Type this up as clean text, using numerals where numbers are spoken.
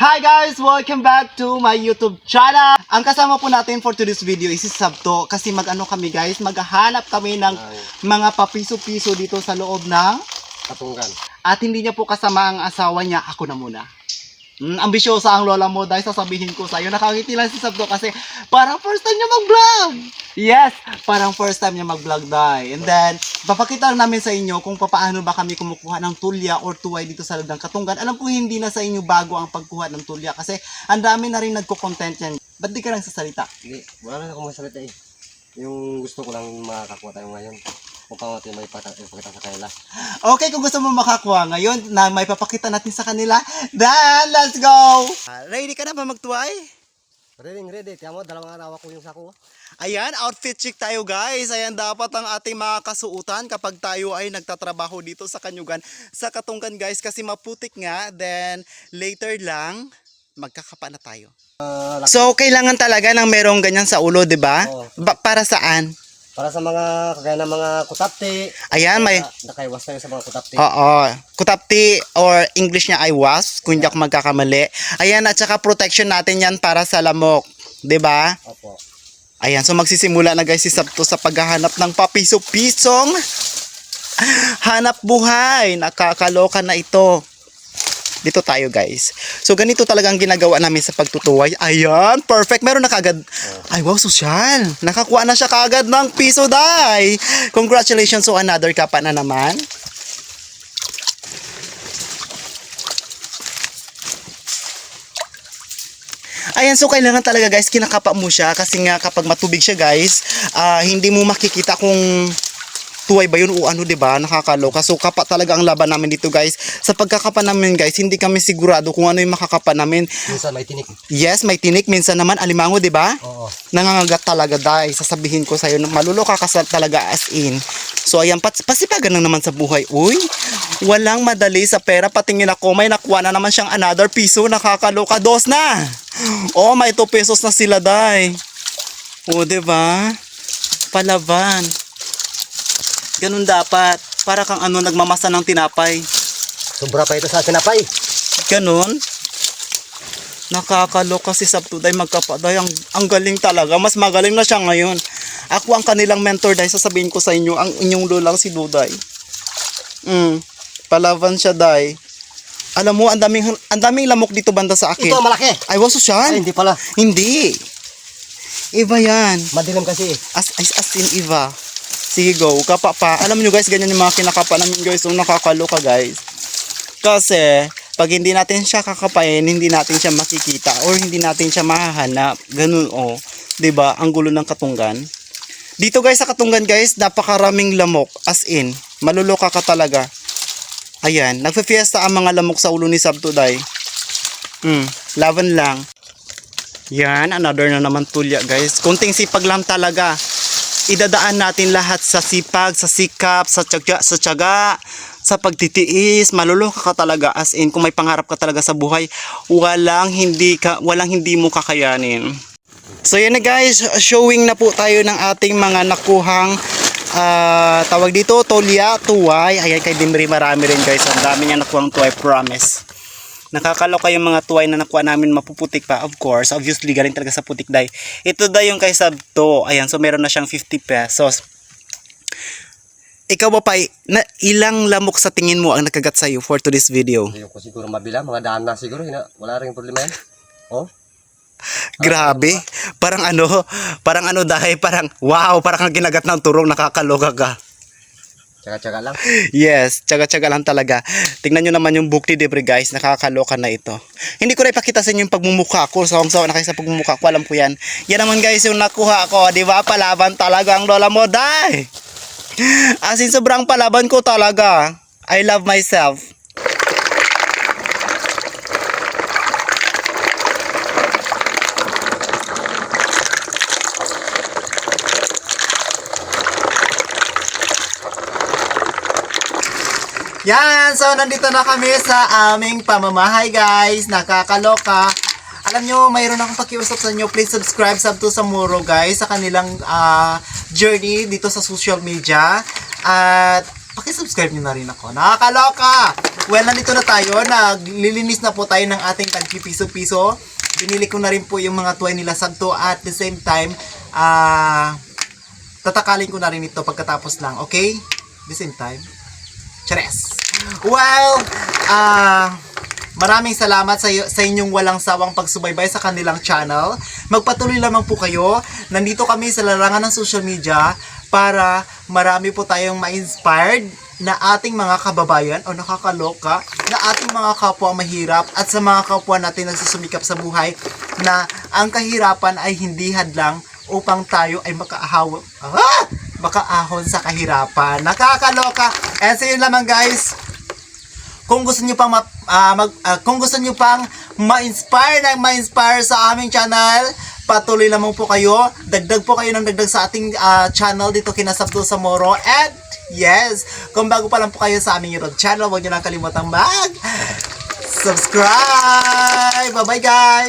Hi guys! Welcome back to my YouTube channel! Ang kasama po natin for today's video is si Sabto kasi mag-ano kami guys, maghahanap kami ng mga papiso-piso dito sa loob ng Katunggan. At hindi niya po kasama ang asawa niya, ako na muna. Ambisyosa ang lola mo dahil sasabihin ko sa'yo. Nakangiti lang si Sabto kasi parang first time niya mag-vlog. Yes, parang first time niya mag-vlog dahil. And then, papakita namin sa inyo kung paano ba kami kumukuha ng tulya or tuway dito sa loob ng Katunggan. Alam ko hindi na sa inyo bago ang pagkuha ng tulya kasi ang dami na rin nagko-content yan. Ba't di ka lang sasalita? Hindi, wala na akong masalita eh. Yung gusto ko lang makakuha tayo ngayon. Kung paano natin may ipakita sa kanila. Okay, kung gusto mo makakuha ngayon na may papakita natin sa kanila, then let's go! Ready ka na ba magtuway? Ready. Tiyan mo, dalawang araw ko yung sako. Ayan, outfit check tayo guys. Ayan, dapat ang ating mga kasuutan kapag tayo ay nagtatrabaho dito sa Kanyugan, sa Katunggan guys. Kasi maputik nga, then later lang, magkakapa na tayo. So, kailangan talaga ng merong ganyan sa ulo, di ba? Oo. Para saan? Para sa mga kagaya ng mga kutapti. Ayan, may... Nakaiwas tayo sa mga kutapti. Oo. Kutapti or English niya ay wasp, kung hindi ako magkakamali. Ayan, at saka protection natin yan para sa lamok. 'Di ba? Opo. Ayan, so magsisimula na guys si Sabto sa paghahanap ng papiso-pisong hanap buhay. Nakakaloka na ito. Dito tayo guys. So ganito talaga ang ginagawa namin sa pagtutuway. Ayan, perfect. Meron na kagad. Ay wow, sosyal. Nakakuha na siya kagad ng piso day. Congratulations. So another kapa na naman. Ayan, so kailangan talaga guys, kinakapa mo siya kasi nga kapag matubig siya guys, hindi mo makikita kung tuway ba yun o ano, diba? Nakakaloka. So kapa talaga ang laban namin dito guys. Sa pagkakapa namin guys, hindi kami sigurado kung ano yung makakapa namin. Minsan may tinik. Yes, may tinik. Minsan naman alimango, diba? Oo. Nangangagat talaga dahil sasabihin ko sa'yo, maluloka ka talaga as in. So ayan, pasipagan lang naman sa buhay. Uy, walang madali sa pera. Patingin ako, may nakuha na naman siyang another piso. Nakakaloka. Dos na. Oh, may 2 pesos na sila day. Oh, diba? Palaban. Ganun dapat. Para kang ano, nagmamasa ng tinapay. Sobra pa ito sa tinapay. Ganun. Nakakaloka si Sabtuday magkapaday. Ang galing talaga. Mas magaling na siya ngayon. Ako ang kanilang mentor day. Sasabihin ko sa inyo, ang inyong lulang si Duday. Palaban siya day. Alam mo, ang daming lamok dito banda sa akin. Ito malaki. Ay, wow, sosyal. Ay, hindi pala. Hindi. Iba yan. Madilim kasi eh. As in Iba. Sige, go. Kapa pa. Alam nyo guys, ganyan yung mga kinakapa namin guys. So, nakakaloka guys. Kasi, pag hindi natin siya kakapain, hindi natin siya makikita or hindi natin siya mahahanap. Ganun oh. 'Di ba? Ang gulo ng Katunggan. Dito guys sa Katunggan guys, napakaraming lamok. As in, maluloka ka talaga. Ayan, nagfe-fiesta ang mga lamok sa ulo ni Sabtuday. Laban lang. Yan, another na naman tulya guys. Kunting sipag lang talaga. Idadaan natin lahat sa sipag, sa sikap, sa tiyaga, sa pagtitiis. Maluloka ka talaga as in kung may pangarap ka talaga sa buhay, walang hindi mo kakayanin. So yan na guys, showing na po tayo ng ating mga nakuhang tawag dito, tolya, tuway. Ayan kay Dimri, marami rin guys. Ang dami niya nakuhang tuway, promise. Nakakaloka yung mga tuway na nakuha namin, mapuputik pa. Of course, obviously galing talaga sa putik day. Ito day yung kay Sabto. Ayan, so meron na siyang 50 pesos. Ikaw ba pa, ilang lamok sa tingin mo ang nakagat sa'yo for today's video? Hindi ko siguro mabila. Mga daan na siguro. Wala rin problema yan. Oh. Grabe. Parang ano dahil parang wow, parang kang ginagat ng turong, nakakaloka ka. Tsaga-tsaga lang. Yes, tsaga-tsaga lang talaga. Tingnan nyo naman yung book ni Debre guys, nakakaloka na ito. Hindi ko na ipakita sa inyo yung pagmumukha ko. Sawang-sawa na kayo sa pagmumukha ko, alam ko yan. Yan naman guys yung nakuha ko, di ba? Palaban talaga ang lola mo, day. As in, sobrang palaban ko talaga. I love myself. Yan, so nandito na kami sa aming pamamahay guys. Nakakaloka. Alam nyo, mayroon akong pakiusap sa inyo. Please subscribe Sabto Samuro guys sa kanilang journey dito sa social media. At Pakisubscribe nyo na rin ako. Nakakaloka! Well, nandito na tayo. Naglilinis na po tayo ng ating tagpi-piso-piso. Binili ko na rin po yung mga tuway nila sagto at the same time, tatakalin ko na rin ito pagkatapos lang. Okay? The same time. Chares! Well, maraming salamat sa inyong walang sawang pagsubaybay sa kanilang channel. Magpatuloy lamang po kayo. Nandito kami sa larangan ng social media para marami po tayong ma-inspired na ating mga kababayan o nakakaloka na ating mga kapwa mahirap at sa mga kapwa natin nagsusumikap sa buhay na ang kahirapan ay hindi hadlang upang tayo ay makaahon sa kahirapan. Nakakaloka. And so yun lamang guys. Kung gusto niyo pang kung gusto niyo pang ma-inspire sa aming channel, patuloy lamang po kayo. Dagdag po kayo ng dagdag sa ating channel dito kina Sabdo Samoro. And yes, kung bago pa lang po kayo sa aming YouTube channel, huwag niyo lang kalimutang mag-subscribe. Bye-bye guys!